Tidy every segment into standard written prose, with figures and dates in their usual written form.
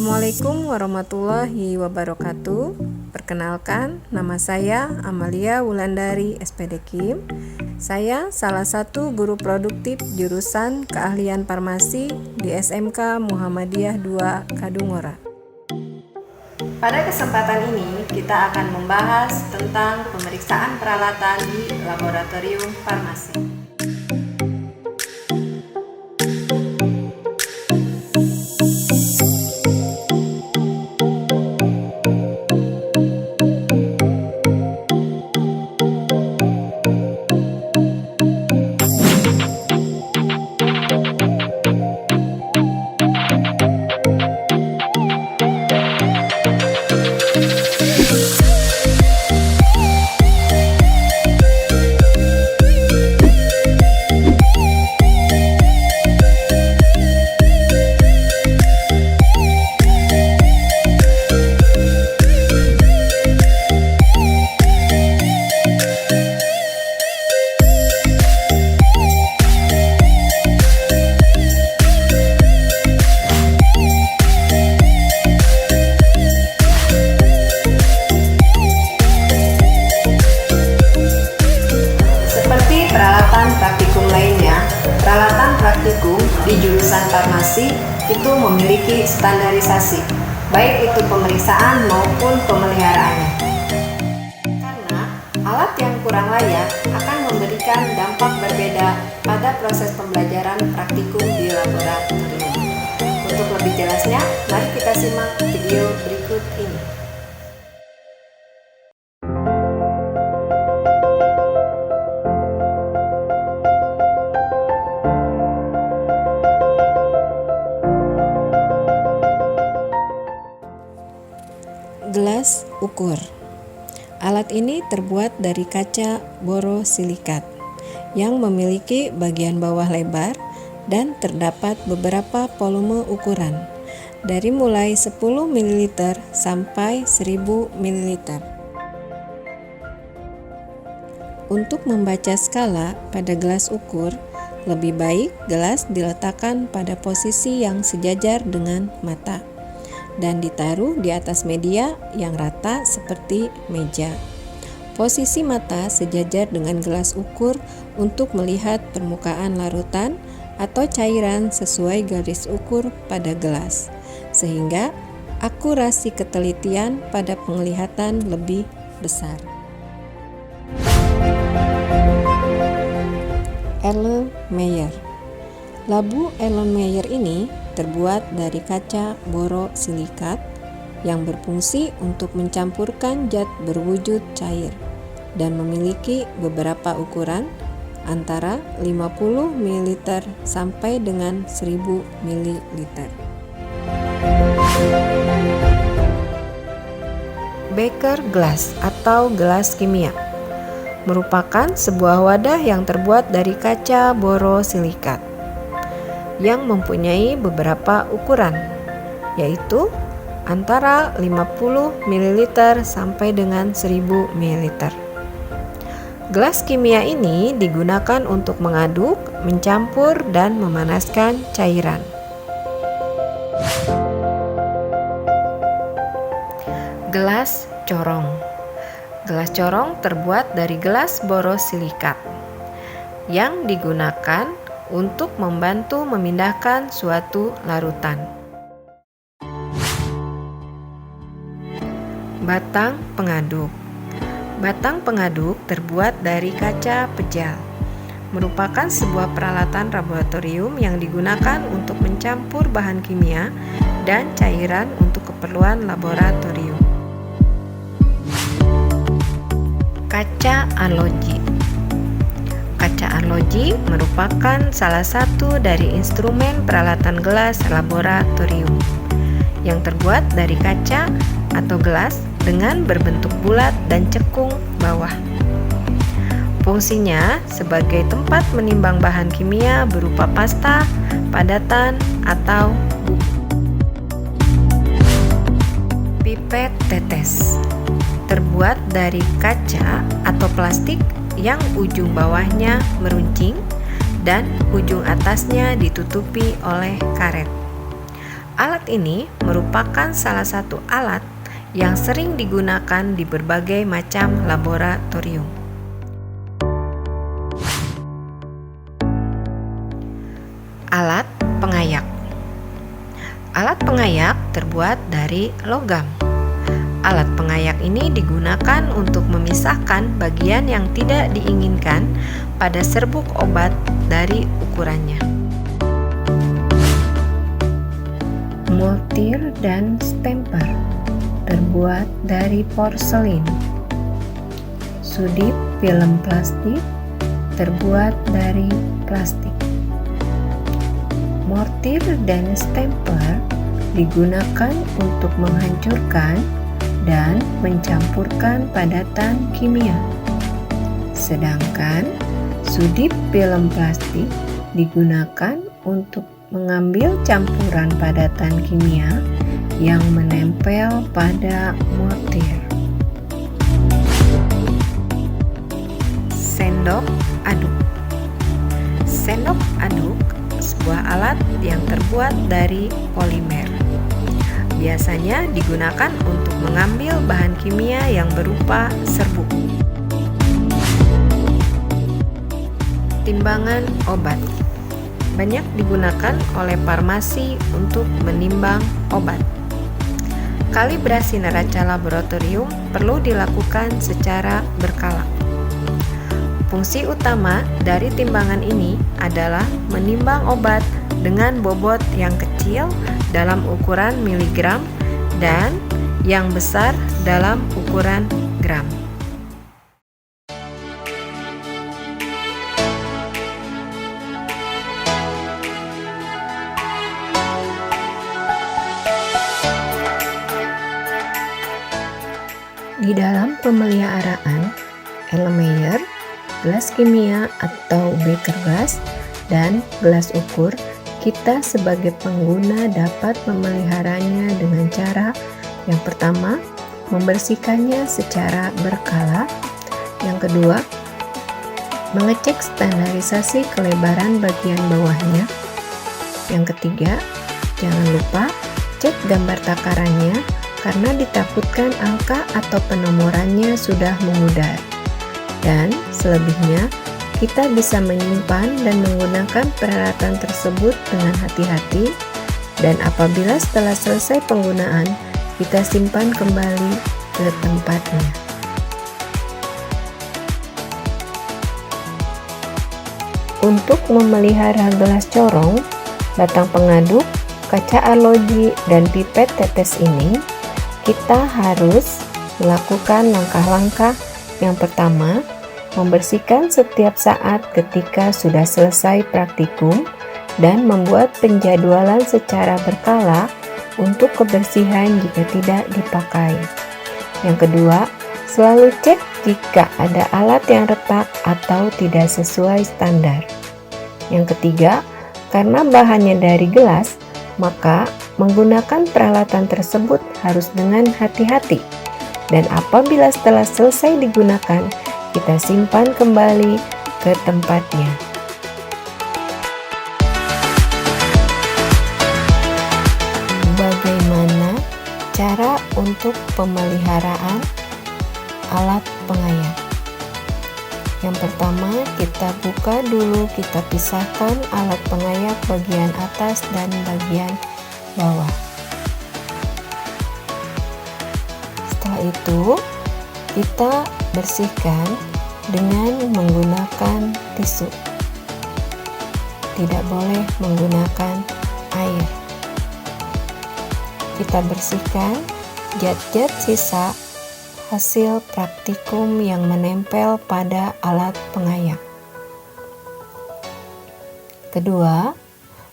Assalamualaikum warahmatullahi wabarakatuh. Perkenalkan, nama saya Amalia Wulandari SPD Kim. Saya salah satu guru produktif jurusan keahlian farmasi di SMK Muhammadiyah 2 Kadungora. Pada kesempatan ini kita akan membahas tentang pemeriksaan peralatan di laboratorium farmasi. Praktikum lainnya, peralatan praktikum di jurusan farmasi itu memiliki standarisasi, baik itu pemeriksaan maupun pemeliharaannya. Karena alat yang kurang layak akan memberikan dampak berbeda pada proses pembelajaran praktikum di laboratorium. Untuk lebih jelasnya, mari kita simak video berikut ini. Gelas ukur. Alat ini terbuat dari kaca borosilikat yang memiliki bagian bawah lebar dan terdapat beberapa volume ukuran dari mulai 10 ml sampai 1000 ml. Untuk membaca skala pada gelas ukur, lebih baik gelas diletakkan pada posisi yang sejajar dengan mata dan ditaruh di atas media yang rata seperti meja. Posisi mata sejajar dengan gelas ukur untuk melihat permukaan larutan atau cairan sesuai garis ukur pada gelas, sehingga akurasi ketelitian pada penglihatan lebih besar. Erlenmeyer. Labu Erlenmeyer ini terbuat dari kaca borosilikat yang berfungsi untuk mencampurkan zat berwujud cair dan memiliki beberapa ukuran antara 50 ml sampai dengan 1000 ml. Beker glass atau gelas kimia merupakan sebuah wadah yang terbuat dari kaca borosilikat yang mempunyai beberapa ukuran, yaitu antara 50 ml sampai dengan 1000 ml. Gelas kimia ini digunakan untuk mengaduk, mencampur, dan memanaskan cairan. Gelas corong. Gelas corong terbuat dari gelas borosilikat yang digunakan untuk membantu memindahkan suatu larutan. Batang pengaduk. Batang pengaduk terbuat dari kaca pejal, merupakan sebuah peralatan laboratorium yang digunakan untuk mencampur bahan kimia dan cairan untuk keperluan laboratorium. Kaca arloji. Kaca arloji merupakan salah satu dari instrumen peralatan gelas laboratorium yang terbuat dari kaca atau gelas dengan berbentuk bulat dan cekung bawah. Fungsinya sebagai tempat menimbang bahan kimia berupa pasta, padatan, atau bubuk. Pipet tetes terbuat dari kaca atau plastik yang ujung bawahnya meruncing dan ujung atasnya ditutupi oleh karet. Alat ini merupakan salah satu alat yang sering digunakan di berbagai macam laboratorium. Alat pengayak. Alat pengayak terbuat dari logam. Alat pengayak ini digunakan untuk memisahkan bagian yang tidak diinginkan pada serbuk obat dari ukurannya. Mortir dan stemper terbuat dari porselin. Sudip film plastik terbuat dari plastik. Mortir dan stemper digunakan untuk menghancurkan dan mencampurkan padatan kimia. Sedangkan sudip film plastik digunakan untuk mengambil campuran padatan kimia yang menempel pada mortir. Sendok aduk. Sendok aduk sebuah alat yang terbuat dari polimer. Biasanya digunakan untuk mengambil bahan kimia yang berupa serbuk. Timbangan obat banyak digunakan oleh farmasi untuk menimbang obat. Kalibrasi neraca laboratorium perlu dilakukan secara berkala. Fungsi utama dari timbangan ini adalah menimbang obat dengan bobot yang kecil dalam ukuran miligram dan yang besar dalam ukuran gram. Di dalam pemeliharaan Erlenmeyer, gelas kimia atau beker glass, dan gelas ukur, kita sebagai pengguna dapat memeliharanya dengan cara yang pertama, membersihkannya secara berkala. Yang kedua, mengecek standarisasi kelebaran bagian bawahnya. Yang ketiga, jangan lupa cek gambar takarannya karena ditakutkan angka atau penomorannya sudah memudar. Dan selebihnya, kita bisa menyimpan dan menggunakan peralatan tersebut dengan hati-hati, dan apabila setelah selesai penggunaan, kita simpan kembali ke tempatnya. Untuk memelihara gelas corong, batang pengaduk, kaca arloji, dan pipet tetes ini, kita harus melakukan langkah-langkah. Yang pertama, membersihkan setiap saat ketika sudah selesai praktikum dan membuat penjadwalan secara berkala untuk kebersihan jika tidak dipakai. Yang kedua, selalu cek jika ada alat yang retak atau tidak sesuai standar. Yang ketiga, karena bahannya dari gelas, maka menggunakan peralatan tersebut harus dengan hati-hati. Dan apabila setelah selesai digunakan, kita simpan kembali ke tempatnya. Bagaimana cara untuk pemeliharaan alat pengayak? Yang pertama, kita buka dulu, kita pisahkan alat pengayak bagian atas dan bagian bawah. Setelah itu, kita bersihkan dengan menggunakan tisu. Tidak boleh menggunakan air. Kita bersihkan zat-zat sisa hasil praktikum yang menempel pada alat pengayak. Kedua,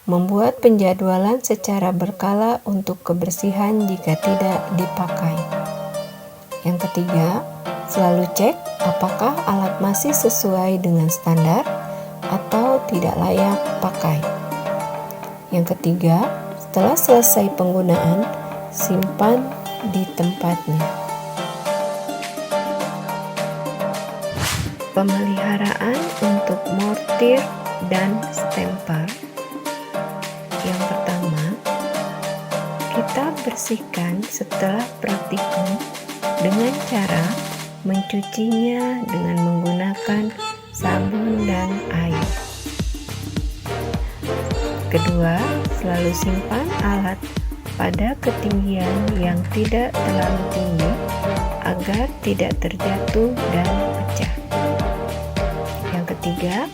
membuat penjadwalan secara berkala untuk kebersihan jika tidak dipakai. Yang ketiga, selalu cek apakah alat masih sesuai dengan standar atau tidak layak pakai. Yang ketiga, setelah selesai penggunaan, simpan di tempatnya. Pemeliharaan untuk mortir dan stemper. Yang pertama, kita bersihkan setelah praktikum dengan cara mencucinya dengan menggunakan sabun dan air. Kedua, selalu simpan alat pada ketinggian yang tidak terlalu tinggi agar tidak terjatuh dan pecah. Yang ketiga,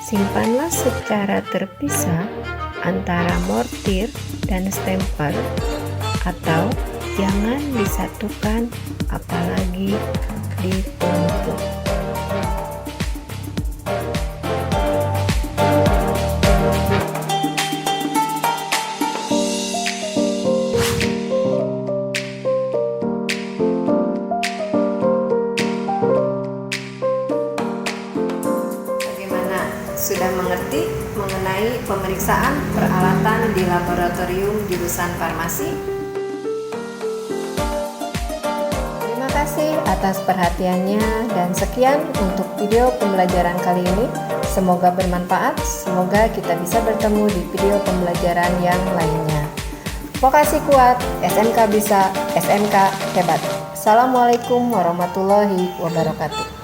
simpanlah secara terpisah antara mortir dan stemper atau jangan disatukan apalagi ditumpuk. Sudah mengerti mengenai pemeriksaan peralatan di laboratorium jurusan farmasi? Terima kasih atas perhatiannya dan sekian untuk video pembelajaran kali ini. Semoga bermanfaat, semoga kita bisa bertemu di video pembelajaran yang lainnya. Vokasi kuat, SMK bisa, SMK hebat. Assalamualaikum warahmatullahi wabarakatuh.